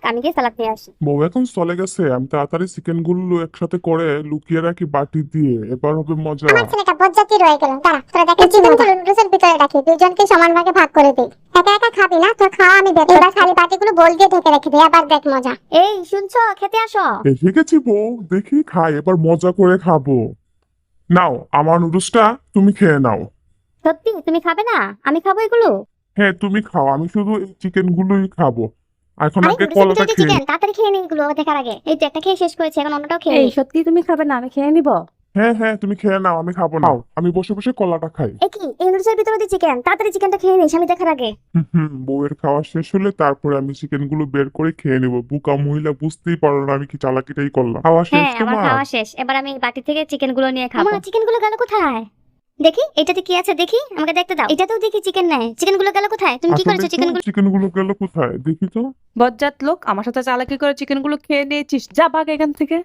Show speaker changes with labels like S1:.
S1: আমি গিয়ে সালাদ নিয়ে আসি।
S2: বউ এখন চলে গেছে, আমি তাড়াতাড়ি চিকেন গুলো একসাথে করে লুকিয়ে রাখি বাটি দিয়ে, এবার হবে মজা।
S3: আমার ছেলেটা বজ্জাতি রয়ে গেল। দাঁড়া, তোরা দেখে চিকেন গুলো নুডলসের ভিতরে রাখি, দুইজনকে সমান ভাগে ভাগ করে দিই। একা একা খাবি না, তোর খাওয়া আমি দেখবো। এবার খালি বাটিগুলো বোল দিয়ে ঢেকে রেখে দিই, আবার দেখ মজা।
S1: এই শুনছো, খেতে আসো।
S2: এসে গেছি বউ, দেখি খাই, এবার মজা করে খাবো। নাও আমার নুডলসটা তুমি খেয়ে নাও।
S1: সত্যি তুমি খাবে না? আমি খাবো এগুলো।
S2: হ্যাঁ তুমি খাও, আমি শুধু এই চিকেন গুলোই খাবো। এখন
S1: আরে
S2: আগে
S1: নুডলসের
S2: কলাটা
S1: ভিতরে
S2: খেয়ে
S1: চিকেন, তাড়াতাড়ি খেয়ে নিই এগুলো দেখার আগে। এই তো একটা খেয়ে শেষ করেছি, এখন অন্যটাও খেয়ে
S4: এই
S1: নিই।
S4: সত্যি তুমি খাবে না? আমি খেয়ে নিব।
S2: হ্যাঁ হ্যাঁ তুমি খেয়ে নাও, আমি খাবো না, আমি বসে বসে কলাটা খাই।
S1: এ কি, এই নুডলসের ভিতরে দিয়ে চিকেন? তাড়াতাড়ি চিকেনটা খেয়ে নিস আমি দেখার আগে।
S2: বউয়ের খাওয়া শেষ হলে তারপরে আমি চিকেন গুলো বের করে খেয়ে নেবো। বুকা মহিলা বুঝতেই পারলো না আমি কি চালাকিটাই করলাম। খাওয়া শেষ
S1: হ্যাঁ আমার
S2: তোমার?
S1: খাওয়া শেষ, এবার আমি বাটি থেকে চিকেন গুলো নিয়ে খাবো। চিকেন গুলো গেল কোথায়? দেখি এটাতে কি আছে, দেখি আমাকে দেখতে দাও। এটাতেও দেখি চিকেন নাই, চিকেন গুলো গেল কোথায়? তুমি কি করেছো চিকেন গুলো?
S2: চিকেন গুলো গেল কোথায় দেখি তো।
S4: বজ্জাত লোক, আমার সাথে চালাকি করে চিকেন গুলো খেয়ে নিয়েছিস, যা ভাগ এখান থেকে।